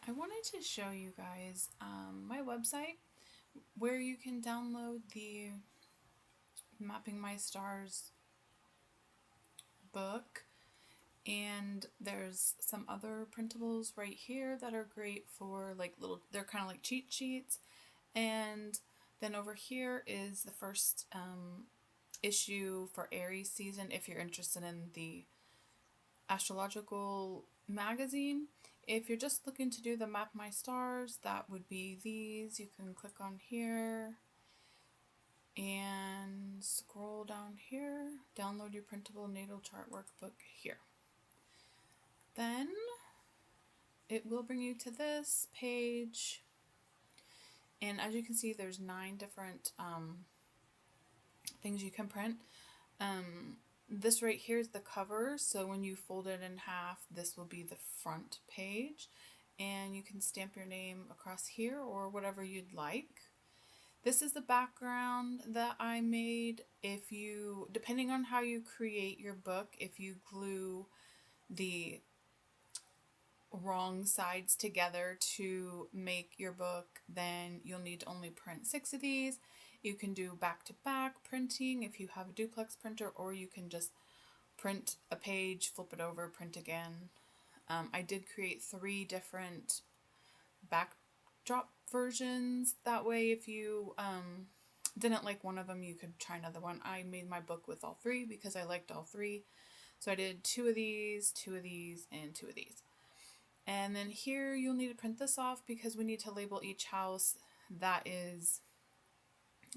I wanted to show you guys my website where you can download the Mapping My Stars book, and there's some other printables right here that are great for like they're kind of like cheat sheets. And then over here is the first issue for Aries season if you're interested in the astrological magazine. If you're just looking to do the Map My Stars, that would be these. You can click on here and scroll down here. Download your printable natal chart workbook here. Then it will bring you to this page. And as you can see, there's 9 different things you can print. This right here is the cover, so when you fold it in half, this will be the front page, and you can stamp your name across here or whatever you'd like. This is the background that I made. If you, depending on how you create your book, if you glue the wrong sides together to make your book, then you'll need to only print 6 of these. You can do back-to-back printing if you have a duplex printer, or you can just print a page, flip it over, print again. I did create 3 different backdrop versions. That way, if you didn't like one of them, you could try another one. I made my book with all 3 because I liked all 3. So I did 2 of these, 2 of these, and 2 of these. And then here you'll need to print this off because we need to label each house that is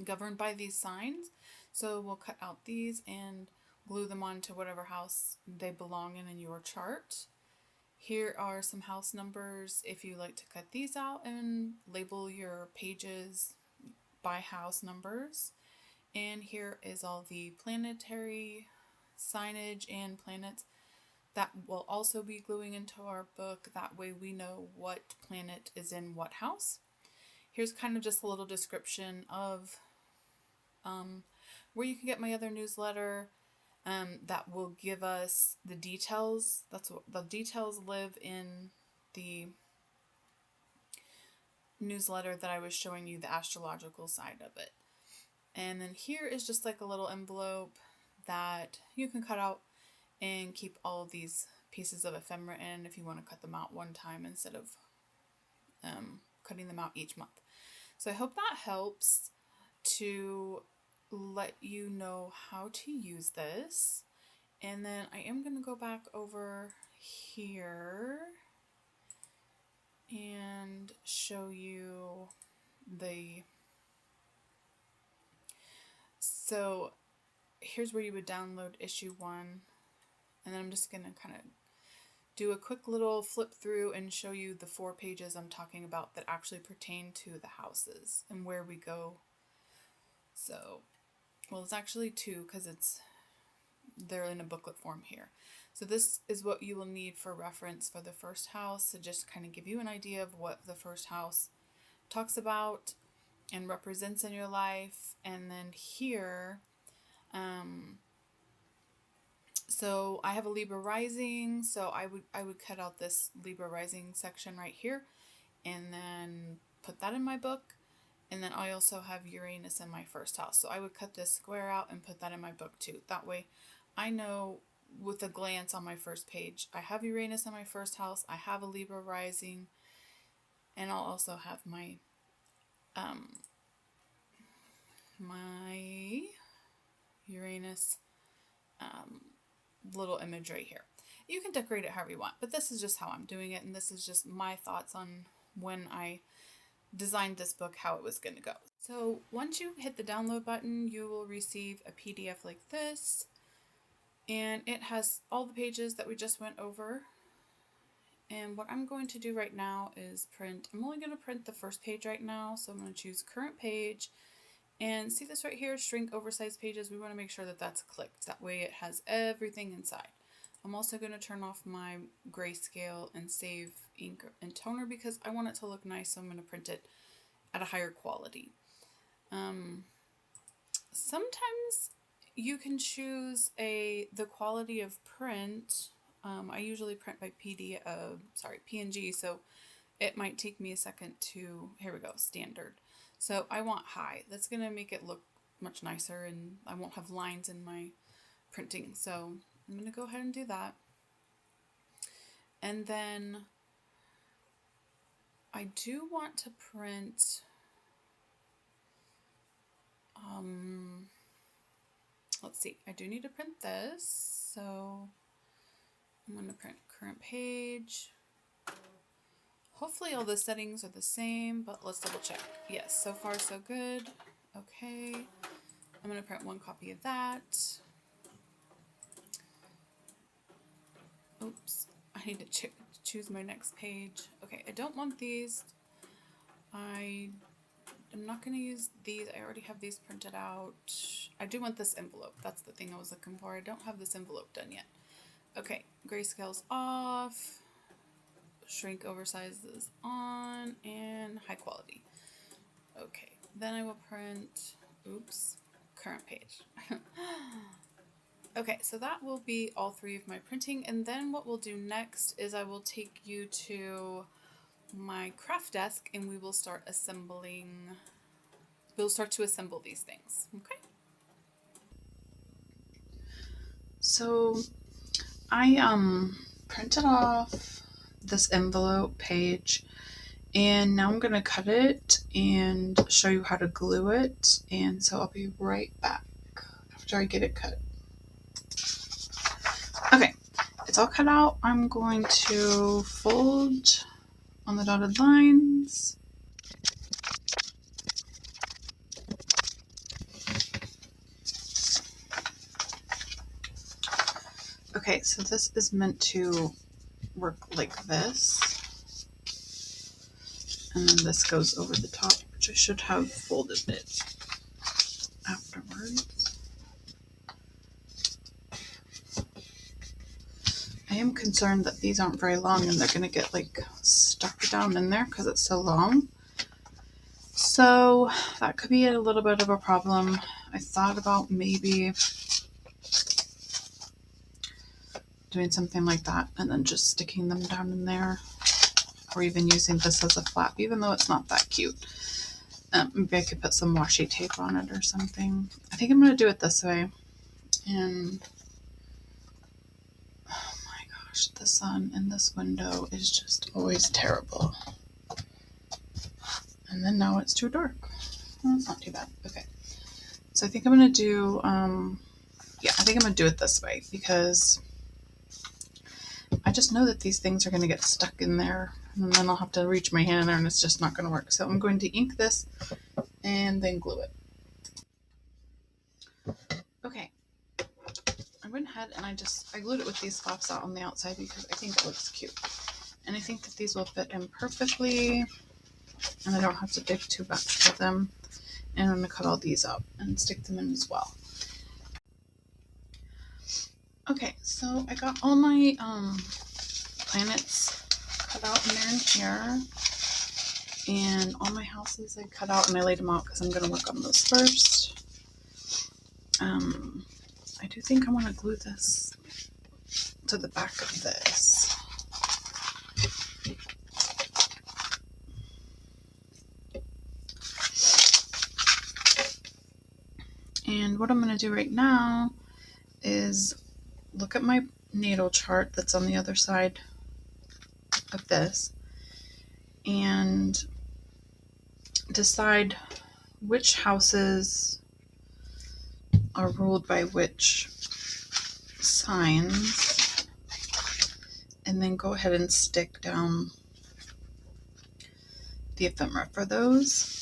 governed by these signs. So we'll cut out these and glue them onto whatever house they belong in your chart. Here are some house numbers if you like to cut these out and label your pages by house numbers. And here is all the planetary signage and planets that will also be gluing into our book. That way we know what planet is in what house. Here's kind of just a little description of where you can get my other newsletter that will give us the details. That's what the details live in the newsletter that I was showing you, the astrological side of it. And then here is just like a little envelope that you can cut out and keep all of these pieces of ephemera in if you want to cut them out one time instead of cutting them out each month. So I hope that helps to let you know how to use this. And then I am going to go back over here and show you the, so here's where you would download issue 1, and then I'm just going to kind of do a quick little flip through and show you the 4 pages I'm talking about that actually pertain to the houses and where we go. So, well, it's actually 2 because they're in a booklet form here. So this is what you will need for reference for the first house, to just kind of give you an idea of what the first house talks about and represents in your life. And then here, so I have a Libra rising, so I would cut out this Libra rising section right here and then put that in my book. And then I also have Uranus in my first house, so I would cut this square out and put that in my book too. That way I know with a glance on my first page, I have Uranus in my first house, I have a Libra rising, and I'll also have my my Uranus little image right here. You can decorate it however you want, but this is just how I'm doing it, and this is just my thoughts on when I designed this book, how it was going to go. So once you hit the download button, you will receive a PDF like this, and it has all the pages that we just went over. And what I'm going to do right now is print. I'm only going to print the first page right now, so I'm going to choose current page. And see this right here, shrink oversized pages. We want to make sure that that's clicked. That way it has everything inside. I'm also going to turn off my grayscale and save ink and toner because I want it to look nice, so I'm going to print it at a higher quality. Sometimes you can choose the quality of print. I usually print by PNG, so it might take me a second to, here we go, standard. So I want high. That's going to make it look much nicer and I won't have lines in my printing. So I'm going to go ahead and do that. And then I do want to print, let's see, I do need to print this. So I'm going to print current page. Hopefully all the settings are the same, but let's double check. Yes, so far so good. Okay, I'm going to print one copy of that. Oops, I need to choose my next page. Okay, I don't want these. I'm not going to use these. I already have these printed out. I do want this envelope. That's the thing I was looking for. I don't have this envelope done yet. Okay, grayscale's off. Shrink oversize is on, and high quality. Okay, then I will print, oops, current page. Okay, so that will be all three of my printing, and then what we'll do next is I will take you to my craft desk and we will start assembling, we'll start to assemble these things, okay? So I printed off this envelope page and now I'm going to cut it and show you how to glue it, and so I'll be right back after I get it cut. Okay, it's all cut out. I'm going to fold on the dotted lines. Okay, so this is meant to work like this. And then this goes over the top, which I should have folded it afterwards. I am concerned that these aren't very long and they're going to get like stuck down in there because it's so long. So that could be a little bit of a problem. I thought about maybe doing something like that and then just sticking them down in there, or even using this as a flap, even though it's not that cute. Maybe I could put some washi tape on it or something. I think I'm going to do it this way. And oh my gosh, the sun in this window is just always terrible. And then now it's too dark. Well, it's not too bad. Okay. So I think I'm going to do, yeah, I think I'm going to do it this way because I just know that these things are going to get stuck in there and then I'll have to reach my hand in there and it's just not going to work. So I'm going to ink this and then glue it. Okay. I went ahead and I glued it with these flaps out on the outside because I think it looks cute. And I think that these will fit in perfectly and I don't have to dig too much for them. And I'm going to cut all these up and stick them in as well. Okay, so I got all my planets cut out in there and here. And all my houses I cut out and I laid them out because I'm going to work on those first. I do think I want to glue this to the back of this. And what I'm going to do right now is look at my natal chart that's on the other side of this and decide which houses are ruled by which signs, and then go ahead and stick down the ephemera for those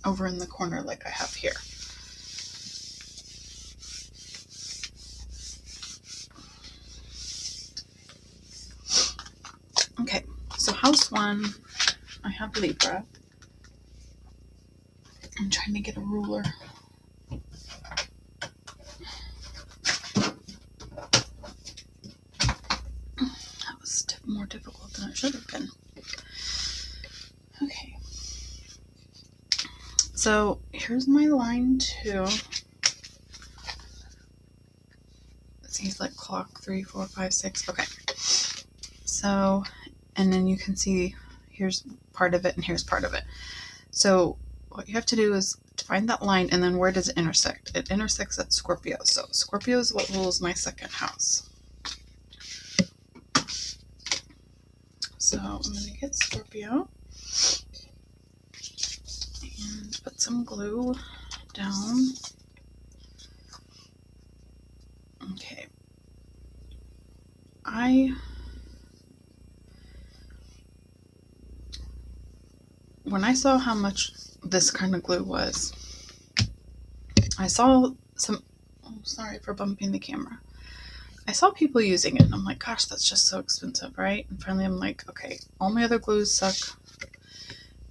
over in the corner like I have here. Okay, so house 1, I have Libra. I'm trying to get a ruler. That was more difficult than it should have been. Okay. So here's my line 2. It seems like clock 3, 4, 5, 6. Okay. So and then you can see here's part of it and here's part of it. So what you have to do is to find that line, and then where does it intersect? It intersects at Scorpio. So Scorpio is what rules my second house. So I'm going to get Scorpio and put some glue down. Okay. When I saw how much this kind of glue was, I saw some, oh, sorry for bumping the camera. I saw people using it, and I'm like, gosh, that's just so expensive, right? And finally I'm like, okay, all my other glues suck.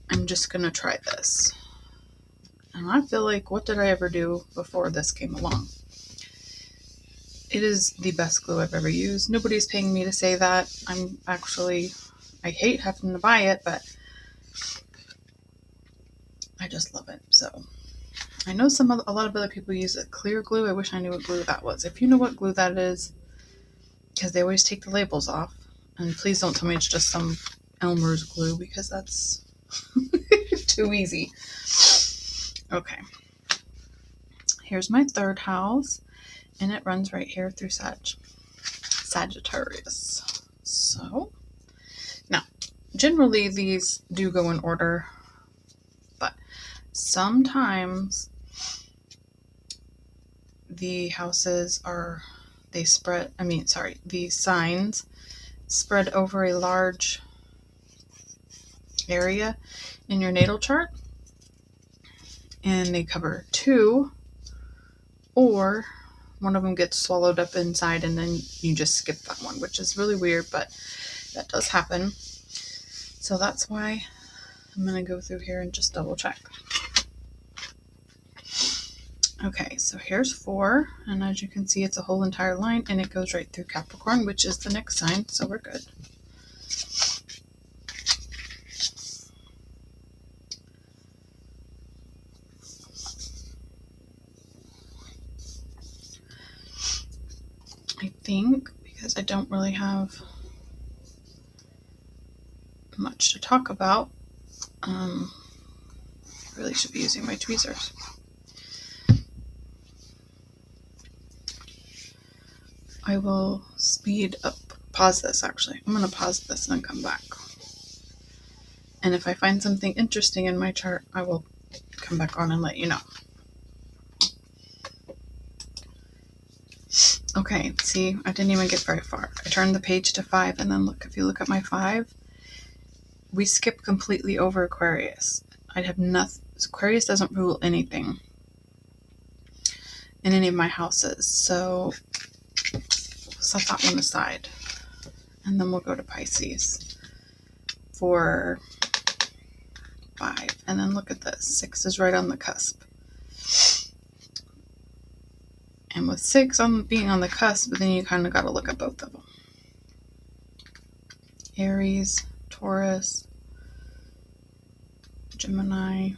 I'm just going to try this. And I feel like, what did I ever do before this came along? It is the best glue I've ever used. Nobody's paying me to say that. I hate having to buy it, but I just love it. So I know a lot of other people use a clear glue. I wish I knew what glue that was. If you know what glue that is, because they always take the labels off, and please don't tell me it's just some Elmer's glue, because that's too easy. Okay. Here's my third house, and it runs right here through Sagittarius. So now, generally these do go in order, but sometimes the the signs spread over a large area in your natal chart, and they cover two, or one of them gets swallowed up inside and then you just skip that one, which is really weird, but that does happen. So that's why I'm going to go through here and just double check. Okay, so here's 4, and as you can see, it's a whole entire line, and it goes right through Capricorn, which is the next sign, so we're good. I think, because I don't really have much to talk about, I really should be using my tweezers. I will pause this actually. I'm going to pause this and then come back. And if I find something interesting in my chart, I will come back on and let you know. Okay, see, I didn't even get very far. I turned the page to 5, and then if you look at my 5, we skip completely over Aquarius. I'd have nothing. Aquarius doesn't rule anything in any of my houses, so we'll set that one aside. And then we'll go to Pisces for 5. And then look at this. 6 is right on the cusp. And with 6 being on the cusp, then you kind of got to look at both of them. Aries, Taurus, Gemini,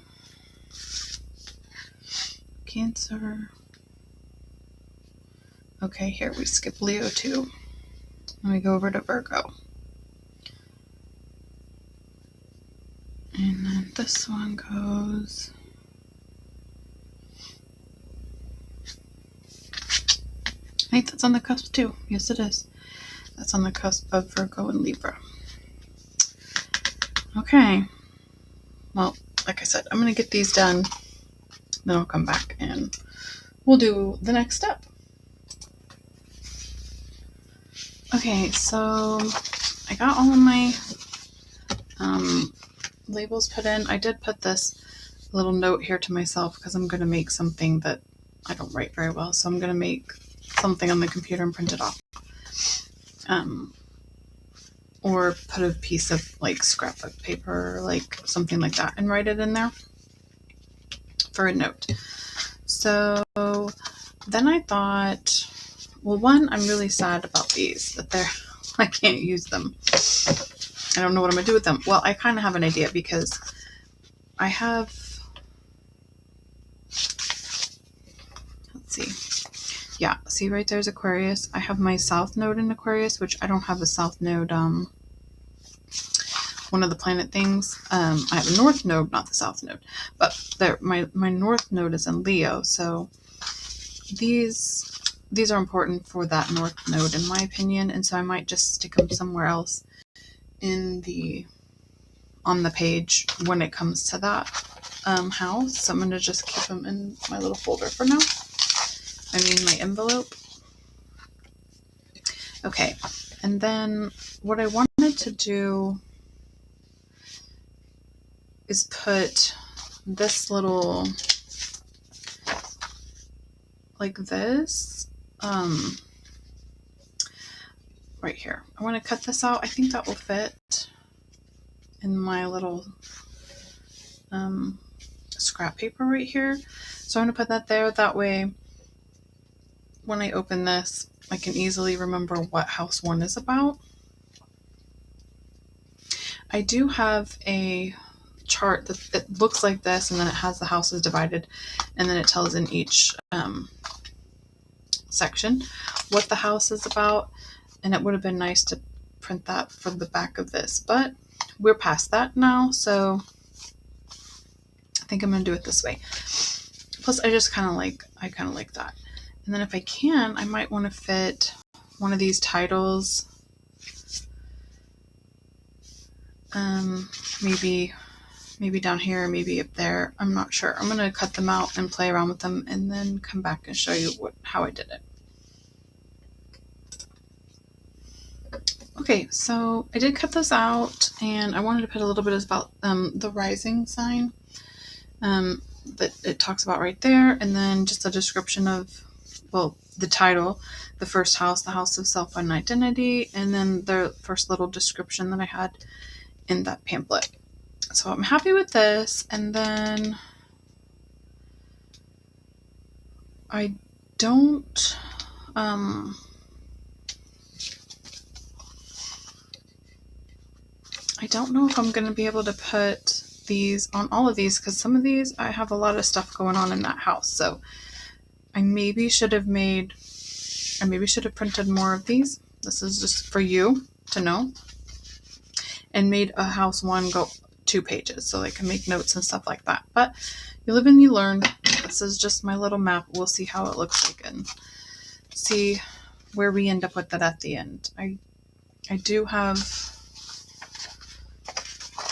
Cancer. Okay, here we skip Leo too. And we go over to Virgo. And then this one goes... I think that's on the cusp too. Yes, it is. That's on the cusp of Virgo and Libra. Okay. Well, like I said, I'm going to get these done. Then I'll come back and we'll do the next step. Okay, so I got all of my labels put in. I did put this little note here to myself because I'm going to make something that I don't write very well. So I'm going to make something on the computer and print it off. Or put a piece of like scrapbook paper, like something like that, and write it in there for a note. So then I thought, well, one, I'm really sad about these, that I can't use them. I don't know what I'm gonna do with them. Well, I kind of have an idea, because I have, let's see. Yeah, see right there's Aquarius. I have my South Node in Aquarius, which I don't have a South Node one of the planet things. I have a north node, not the south node, but there, my north node is in Leo, so these are important for that north node in my opinion, and so I might just stick them somewhere else on the page when it comes to that house. So I'm going to just keep them in my little folder for now. I mean my envelope. Okay, and then what I wanted to do is put this little, like this, right here. I want to cut this out. I think that will fit in my little scrap paper right here. So I'm going to put that there. That way, when I open this, I can easily remember what house 1 is about. I do have a chart that looks like this, and then it has the houses divided, and then it tells in each section what the house is about, and it would have been nice to print that for the back of this, but we're past that now, so I think I'm going to do it this way. Plus, I kind of like that. And then if I can, I might want to fit one of these titles, maybe down here, maybe up there. I'm not sure. I'm going to cut them out and play around with them, and then come back and show you how I did it. Okay, so I did cut this out, and I wanted to put a little bit about the rising sign that it talks about right there, and then just a description of, well, the title, the first house, the house of self and identity, and then the first little description that I had in that pamphlet. So I'm happy with this, and then I don't know if I'm going to be able to put these on all of these, because some of these I have a lot of stuff going on in that house, so I maybe should have printed more of these. This is just for you to know, and made a house 1 go 2 pages so I can make notes and stuff like that. But you live and you learn. This is just my little map. We'll see how it looks like and see where we end up with it at the end. I do have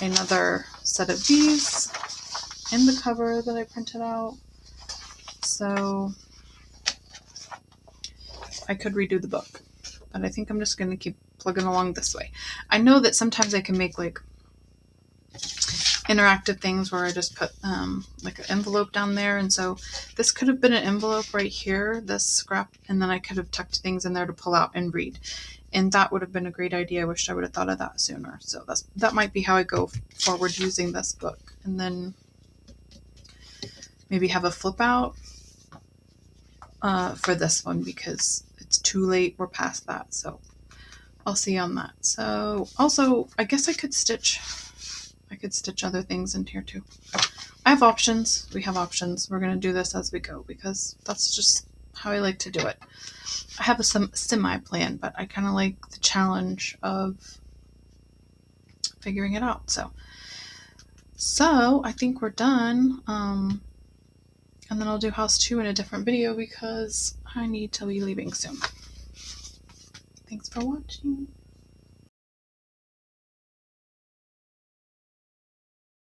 another set of these in the cover that I printed out, so I could redo the book, but I think I'm just going to keep plugging along this way. I know that sometimes I can make like interactive things where I just put like an envelope down there, and so this could have been an envelope right here, this scrap, and then I could have tucked things in there to pull out and read, and that would have been a great idea. I wish I would have thought of that sooner. So that might be how I go forward using this book, and then maybe have a flip out for this one because it's too late. We're past that, so I'll see on that. So also, I guess I could stitch other things in here too. I have options. We have options. We're going to do this as we go because that's just how I like to do it. I have a semi-plan, but I kind of like the challenge of figuring it out. So I think we're done. And then I'll do house 2 in a different video because I need to be leaving soon. Thanks for watching.